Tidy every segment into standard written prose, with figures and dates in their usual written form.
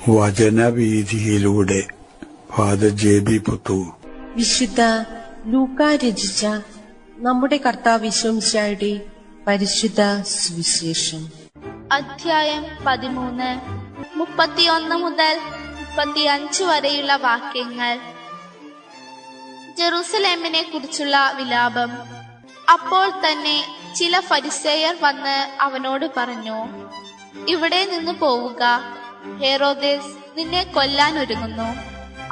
വചനവീഥിയിലൂടെ father JB Puthur. വിശുദ്ധ ലൂക്കാ രചിച്ച നമ്മുടെ കർത്താവ് യേശുമിശിഹായുടെ പരിശുദ്ധ സുവിശേഷം. അധ്യായം 13, 31 മുതൽ 35 വരെയുള്ള വാക്യങ്ങൾ. ജെറൂസലേമിനെ കുറിച്ചുള്ള വിലാപം. അപ്പോൾ തന്നെ ചില ഫരിസേയർ വന്ന് അവനോട് പറഞ്ഞു, ഇവിടെ നിന്ന് പോവുക, ഹെരോദേസ് നിന്നെ കൊല്ലാൻ ഒരുങ്ങുന്നു.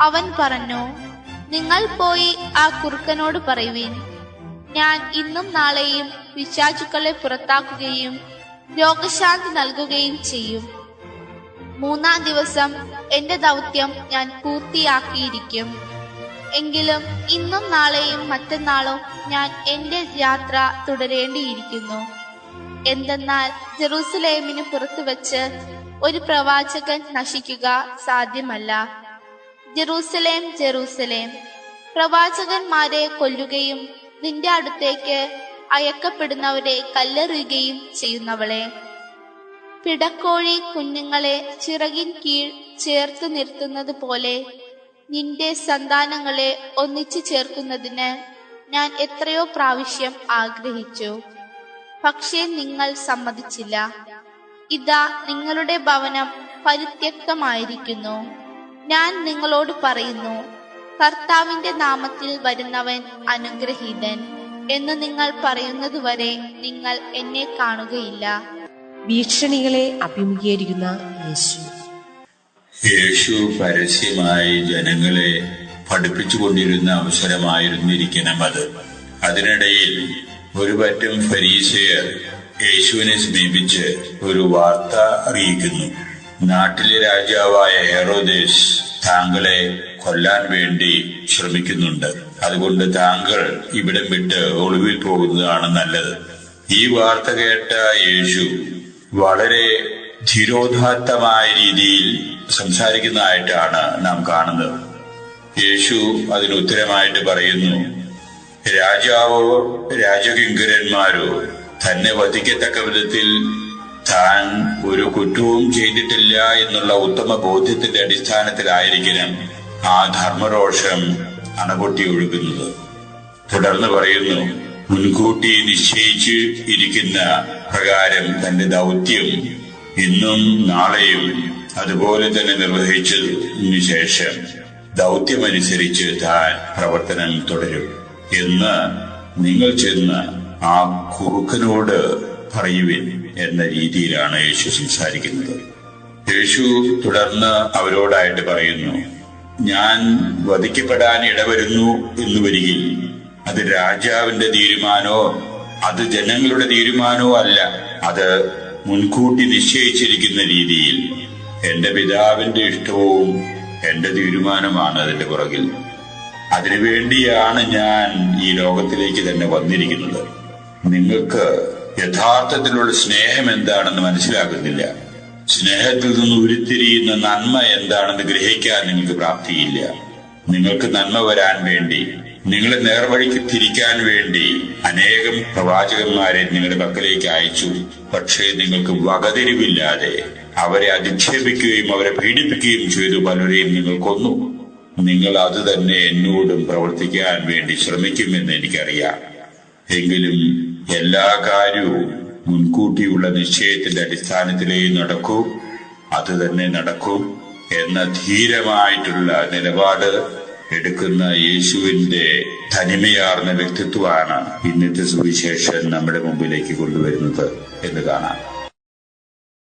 അവൻ പറഞ്ഞു, നിങ്ങൾ പോയി ആ കുറുക്കനോട് പറയുവിൻ, ഞാൻ ഇന്നും നാളെയും പിശാചുക്കളെ പുറത്താക്കുകയും രോഗശാന്തി നൽകുകയും ചെയ്യും. 3-ാം ദിവസം എന്റെ ദൗത്യം ഞാൻ പൂർത്തിയാക്കിയിരിക്കും. എങ്കിലും ഇന്നും നാളെയും മറ്റന്നാളും ഞാൻ എന്റെ യാത്ര തുടരേണ്ടിയിരിക്കുന്നു. എന്തെന്നാൽ ജെറൂസലേമിന് പുറത്തു വച്ച് ഒരു പ്രവാചകൻ നശിക്കുക സാധ്യമല്ല. ജെറൂസലേം, ജെറൂസലേം, പ്രവാചകന്മാരെ കൊല്ലുകയും നിന്റെ അടുത്തേക്ക് അയക്കപ്പെടുന്നവരെ കല്ലെറിയുകയും ചെയ്യുന്നവളെ, പിടക്കോഴി കുഞ്ഞുങ്ങളെ ചിറകിൻ കീഴ് ചേർത്ത് നിർത്തുന്നത് പോലെ നിന്റെ സന്താനങ്ങളെ ഒന്നിച്ചു ചേർക്കുന്നതിന് ഞാൻ എത്രയോ പ്രാവശ്യം ആഗ്രഹിച്ചു, പക്ഷേ നിങ്ങൾ സമ്മതിച്ചില്ല. ഇതാ നിങ്ങളുടെ ഭവനം പരിത്യക്തമായിരിക്കുന്നു. ഞാൻ നിങ്ങളോട് പറയുന്നു, കർത്താവിന്റെ നാമത്തിൽ വരുന്നവൻ അനുഗ്രഹീതൻ എന്ന് നിങ്ങൾ പറയുന്നതുവരെ നിങ്ങൾ എന്നെ കാണുകയില്ല. ഭീഷണികളെ അഭിമുഖീകരിക്കുന്ന യേശു പരസ്യമായി ജനങ്ങളെ പഠിപ്പിച്ചുകൊണ്ടിരുന്ന അവസരമായിരുന്നിരിക്കണം അത്. അതിനിടയിൽ ഒരു പറ്റം ഫരീസയർ യേശുവിനെ സമീപിച്ച് ഒരു വാർത്ത അറിയിക്കുന്നു. നാട്ടിലെ രാജാവായ ഹെരോദേസ് താങ്കളെ കൊല്ലാൻ വേണ്ടി ശ്രമിക്കുന്നുണ്ട്. അതുകൊണ്ട് താങ്കൾ ഇവിടം വിട്ട് ഒളിവിൽ പോകുന്നതാണ് നല്ലത്. ഈ വാർത്ത കേട്ട യേശു വളരെ ധിരോധാത്തമായ രീതിയിൽ സംസാരിക്കുന്നതായിട്ടാണ് നാം കാണുന്നത്. യേശു അതിനുത്തരമായിട്ട് പറയുന്നു, രാജാവോ രാജകിങ്കരന്മാരോ തന്നെ വധിക്കത്തക്ക വിധത്തിൽ താൻ ഒരു കുറ്റവും ചെയ്തിട്ടില്ല എന്നുള്ള ഉത്തമ ബോധ്യത്തിന്റെ അടിസ്ഥാനത്തിലായിരിക്കണം ആ ധർമ്മരോഷം അണപൊട്ടി ഒഴുകുന്നത്. തുടർന്ന് പറയുന്നു, മുൻകൂട്ടി നിശ്ചയിച്ച് ഇരിക്കുന്ന പ്രകാരം തന്റെ ദൗത്യം ഇന്നും നാളെയും അതുപോലെ തന്നെ നിർവഹിച്ചതിനു ശേഷം ദൗത്യമനുസരിച്ച് താൻ പ്രവർത്തനം തുടരും എന്ന് നിങ്ങൾ ചെന്ന് ആ കുറുക്കനോട് പറയുവിൻ എന്ന രീതിയിലാണ് യേശു സംസാരിക്കുന്നത്. യേശു തുടർന്ന് അവരോടായിട്ട് പറയുന്നു, ഞാൻ വധിക്കപ്പെടാൻ ഇടവരുന്നു എന്ന് വരികിൽ അത് രാജാവിന്റെ തീരുമാനമോ അത് ജനങ്ങളുടെ തീരുമാനമോ അല്ല. അത് മുൻകൂട്ടി നിശ്ചയിച്ചിരിക്കുന്ന രീതിയിൽ എന്റെ പിതാവിന്റെ ഇഷ്ടവും എന്റെ തീരുമാനമാണ് അതിന്റെ പുറകിൽ. അതിനുവേണ്ടിയാണ് ഞാൻ ഈ ലോകത്തിലേക്ക് തന്നെ വന്നിരിക്കുന്നത്. നിങ്ങൾക്ക് യഥാർത്ഥത്തിലുള്ള സ്നേഹം എന്താണെന്ന് മനസ്സിലാക്കുന്നില്ല. സ്നേഹത്തിൽ നിന്ന് ഉരുത്തിരിയുന്ന നന്മ എന്താണെന്ന് ഗ്രഹിക്കാൻ നിങ്ങൾക്ക് പ്രാപ്തിയില്ല. നിങ്ങൾക്ക് നന്മ വരാൻ വേണ്ടി, നിങ്ങളെ നേർവഴിക്ക് തിരിക്കാൻ വേണ്ടി അനേകം പ്രവാചകന്മാരെ നിങ്ങളുടെ പക്കലേക്ക് അയച്ചു. പക്ഷേ നിങ്ങൾക്ക് വകതിരിവില്ലാതെ അവരെ അധിക്ഷേപിക്കുകയും അവരെ പീഡിപ്പിക്കുകയും ചെയ്തു. പലരെയും നിങ്ങൾ കൊന്നു. നിങ്ങൾ അത് തന്നെ എന്നോടും പ്രവർത്തിക്കാൻ വേണ്ടി ശ്രമിക്കുമെന്ന് എനിക്കറിയാം. എങ്കിലും എല്ലാ കാര്യവും മുൻകൂട്ടിയുള്ള നിശ്ചയത്തിന്റെ അടിസ്ഥാനത്തിലേ നടക്കൂ, അത് തന്നെ നടക്കും എന്ന ധീരമായിട്ടുള്ള നിലപാട് എടുക്കുന്ന യേശുവിന്റെ തനിമയാർന്ന വ്യക്തിത്വമാണ് ഇന്നത്തെ സുവിശേഷം നമ്മുടെ മുമ്പിലേക്ക് കൊണ്ടുവരുന്നത് എന്ന് കാണാം.